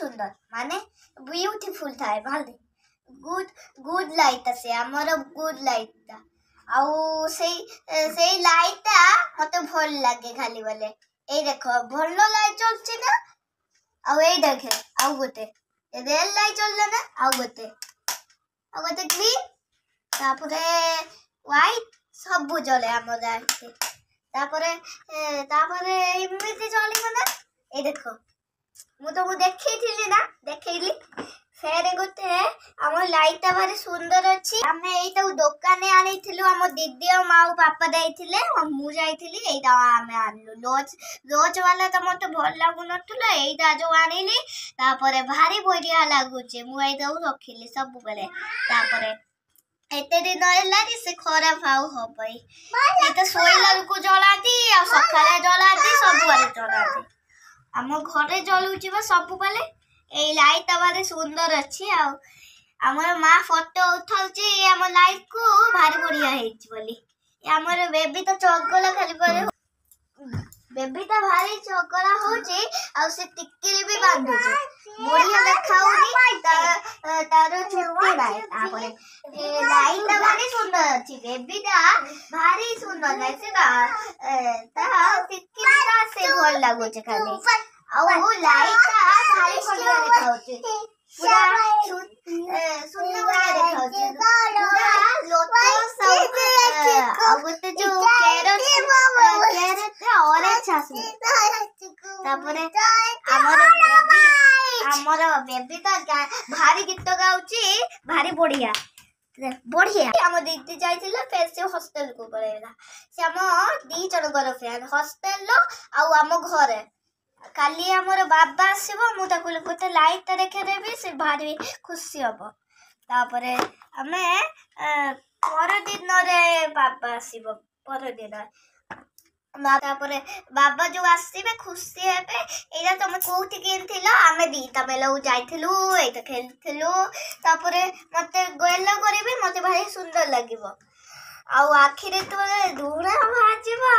सुंदर माने ब्यूटीफुल थाए भाले गुड गुड लाइट आसे हमर गुड लाइट आउ से लाइट मते भल लागे खाली बोले ए देखो भलो लाइट चलछि ना आउ ए देखे आउ गोटे रेल लाइट चलला ना आउ गोटे ग्रीन तापरे व्हाइट सब जले हमर लाइट तापरे तापरे इमिति चलिबो ना ए देखो मु तो मु देखैथिली ना देखैली फेरे गोटे हमर लाइट भारी सुंदर अछि हमें एटा दुकाने आनिथिलु हमर दीदी और माऊ पापा दैथिले मु जाइथिली एटा हमें आनलु लोच वाला त मते भल लागु नथुला एटा जो आनिली तापरे भारी बढ़िया लागुचे मु एटा रखिली सब बेले तापरे एते दिन रहलानी से खराब हाउ हो पई एटा सोइला को जलाती आ सकाळे जलाती सब बारे जलाती हम घरे जलुची बा सब बेले ए लाइट भारी सुंदर अछि आ हमर मां फोटो उठाउची हमर लाइट को भारी बढ़िया हेछि बोली हमर बेबी तो चगला खाली पर बेबी तो भारी चगला होची आ से टिक्की भी बांधुची बढ़िया देखाउनी तार छुट्टी नाय तापरे ए लाइट भारी सुंदर अछि बेबी ता भारी सुंदर नाय से ता टिक्की का से भल लागुचे खाली आ वो लाइट भारी बढ़िया देखाउची पूरा सुंदर बढ़िया देखाउची पूरा लोटस आ गोटे जो कैरेट ऑरेंज आसु तापरे हमर बेबी तो भारी गीत गाउची भारी बढ़िया बढ़िया हम दीदी जाइथिला फेर से हॉस्टल को पळेला से हम दी जन घर फ्रेंड हॉस्टल लो आ हम घरे काली हमर बाबा आसीबो मु ताको गोटे लाइट देखे देबी से भारी खुशी हबो तापरे हमें पर दिन रे बाबा आसीबो पर दिन तापरे बाबा जो आसीबे खुशी हेबे एरा तुम कोठी किनथिलो हमें दीता बेलो जाइथिलु एटा खेलथिलु तापरे मते गोयला करबे मते भारी सुंदर लागिबो आ आखिरे तो धूरा भाजिबो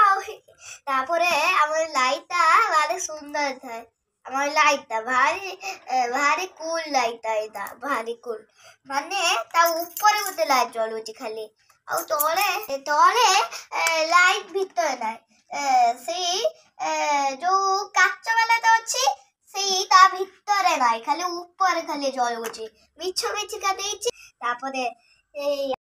तापरे हमर लाइट भारी सुंदर थाए हमर लाइट भारी भारी कूल लाइट एटा भारी कूल माने ता ऊपर गोटे लाइट जलुची खाली आ तोले तोले लाइट भीतर नाय से जो काच वाला तो अछि से ता भीतर नाय खाली ऊपर खाली जलुची मिछ मिछ का देछि तापरे